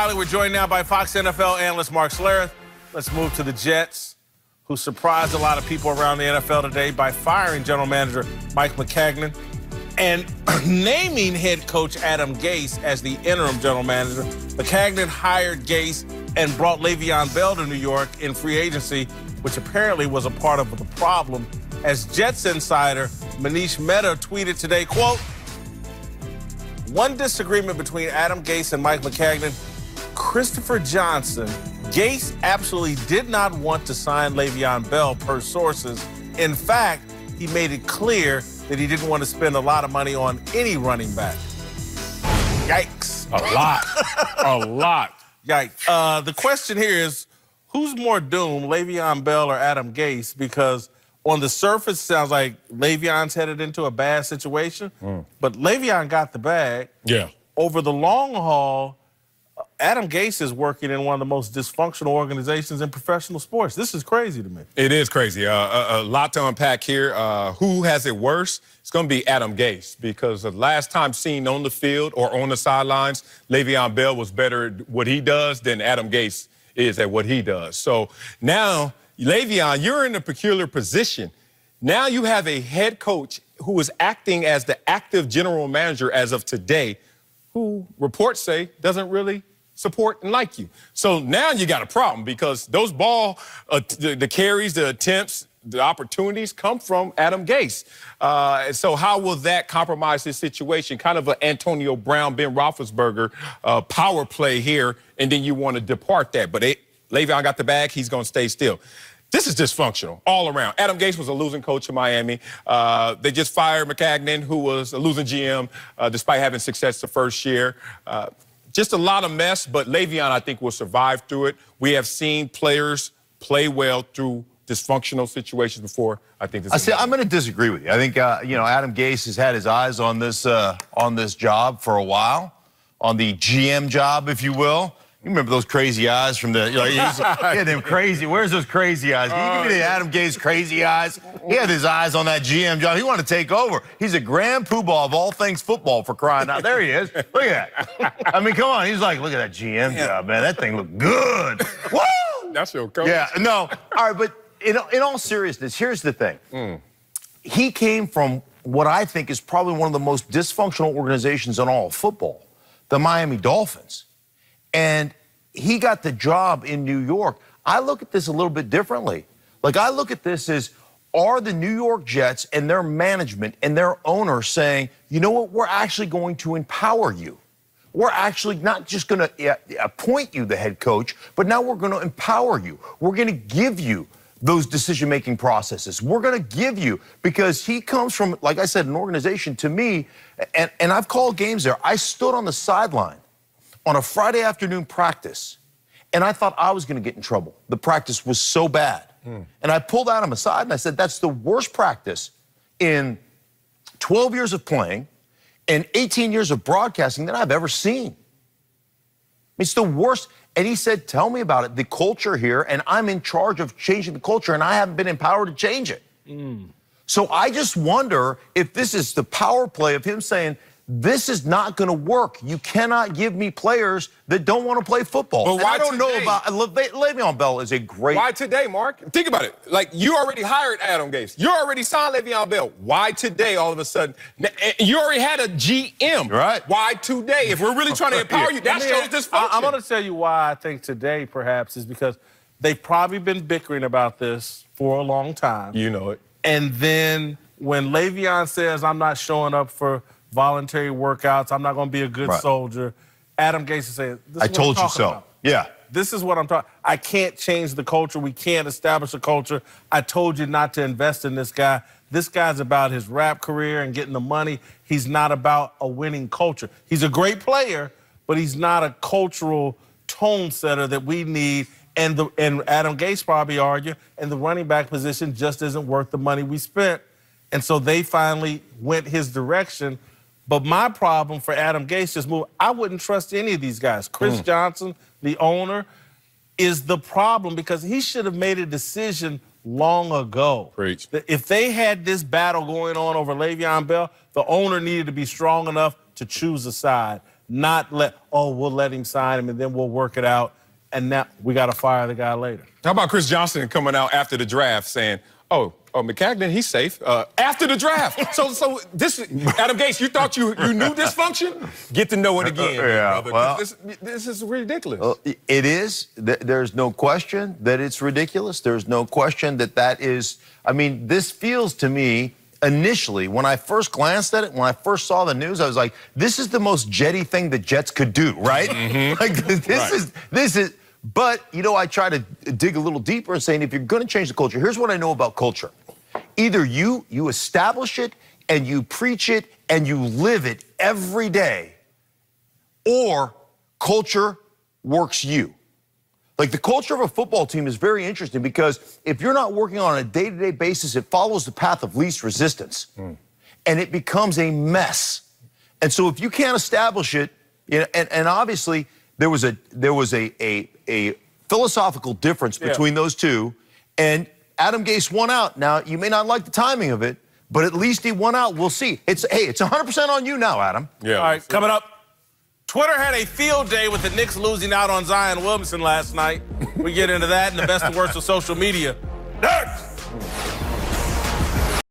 Riley. We're joined now by Fox NFL analyst Mark Schlereth. Let's move to the Jets, who surprised a lot of people around the NFL today by firing general manager Mike Maccagnan and naming head coach Adam Gase as the interim general manager. Maccagnan hired Gase and brought Le'Veon Bell to New York in free agency, which apparently was a part of the problem. As Jets insider Manish Mehta tweeted today, quote, "One disagreement between Adam Gase and Mike Maccagnan, Christopher Johnson. Gase absolutely did not want to sign Le'Veon Bell, per sources. In fact, he made it clear that he didn't want to spend a lot of money on any running back." Yikes. A lot. A lot. Yikes. The question here is, who's more doomed, Le'Veon Bell or Adam Gase? Because on the surface, it sounds like Le'Veon's headed into a bad situation, but Le'Veon got the bag. Yeah. Over the long haul, Adam Gase is working in one of the most dysfunctional organizations in professional sports. This is crazy to me. It is crazy. A lot to unpack here. Who has it worse? It's going to be Adam Gase, because the last time seen on the field or on the sidelines, Le'Veon Bell was better at what he does than Adam Gase is at what he does. So now, Le'Veon, you're in a peculiar position. Now you have a head coach who is acting as the active general manager as of today, who reports say doesn't really support and like you. So now you got a problem, because those the carries, the attempts, the opportunities come from Adam Gase. So how will that compromise his situation? Kind of an Antonio Brown, Ben Roethlisberger power play here, and then you want to depart that. But Le'Veon got the bag. He's going to stay still. This is dysfunctional all around. Adam Gase was a losing coach in Miami. They just fired Maccagnan, who was a losing GM, despite having success the first year. Just a lot of mess, but Le'Veon, I think, will survive through it. We have seen players play well through dysfunctional situations before. I think this I'm going to disagree with you. I think, Adam Gase has had his eyes on this job for a while, on the GM job, if you will. You remember those crazy eyes from the, yeah, them crazy. Where's those crazy eyes? Can you give me the Adam Gase crazy eyes? He had his eyes on that GM job. He wanted to take over. He's a grand poobah of all things football, for crying out. There he is. Look at that. I mean, come on. He's like, look at that GM job, man. That thing looked good. Woo! That's your coach. Yeah, no. All right, but in all seriousness, here's the thing. He came from what I think is probably one of the most dysfunctional organizations in all of football, the Miami Dolphins. And he got the job in New York. I look at this a little bit differently. Like, I look at this as, are the New York Jets and their management and their owner saying, you know what, we're actually going to empower you. We're actually not just going to appoint you the head coach, but now we're going to empower you. We're going to give you those decision-making processes. We're going to give you, because he comes from, like I said, an organization, to me, and I've called games there. I stood on the sideline on a Friday afternoon practice, and I thought I was going to get in trouble. The practice was so bad. And I pulled Adam aside and I said, that's the worst practice in 12 years of playing and 18 years of broadcasting that I've ever seen. It's the worst. And he said, tell me about it, the culture here, and I'm in charge of changing the culture, and I haven't been empowered to change it. So I just wonder if this is the power play of him saying, this is not going to work. You cannot give me players that don't want to play football. But why I don't today? know about Le'Veon Bell is a great. Why today, Mark? Think about it. Like, you already hired Adam Gase. You already signed Le'Veon Bell. Why today, all of a sudden? You already had a GM. Right. Why today? If we're really trying to empower you, that shows dysfunction. I'm going to tell you why I think today, perhaps, is because they've probably been bickering about this for a long time. You know it. And then when Le'Veon says, I'm not showing up for voluntary workouts, I'm not going to be a good soldier, Adam Gase is saying, this is I what told I'm you so. about. Yeah. This is what I'm talking. I can't change the culture. We can't establish a culture. I told you not to invest in this guy. This guy's about his rap career and getting the money. He's not about a winning culture. He's a great player, but he's not a cultural tone setter that we need. And Adam Gase probably argue, and the running back position just isn't worth the money we spent. And so they finally went his direction. But my problem for Adam Gase just moved. I wouldn't trust any of these guys. Chris Johnson, the owner, is the problem, because he should have made a decision long ago. Preach. If they had this battle going on over Le'Veon Bell, the owner needed to be strong enough to choose a side. not we'll let him sign him and then we'll work it out. And now we got to fire the guy later. How about Chris Johnson coming out after the draft saying, oh, McCagnon, he's safe. After the draft. So this, Adam Gase, you thought you knew this function? Get to know it again, brother. Well, this is ridiculous. It is. There's no question that it's ridiculous. There's no question that is. I mean, this feels to me, initially, when I first glanced at it, when I first saw the news, I was like, this is the most Jetty thing the Jets could do, right? Mm-hmm. Like, this is. But, I try to dig a little deeper and saying, if you're going to change the culture, here's what I know about culture. Either you establish it and you preach it and you live it every day, or culture works you. Like, the culture of a football team is very interesting because if you're not working on a day-to-day basis, it follows the path of least resistance. And it becomes a mess. And so if you can't establish it, and obviously there was a philosophical difference between those two, and Adam Gase won out. Now, you may not like the timing of it, but at least he won out. We'll see. It's 100% on you now, Adam. Yeah. All right, coming up. Twitter had a field day with the Knicks losing out on Zion Williamson last night. We get into that and the best and worst of social media. Next!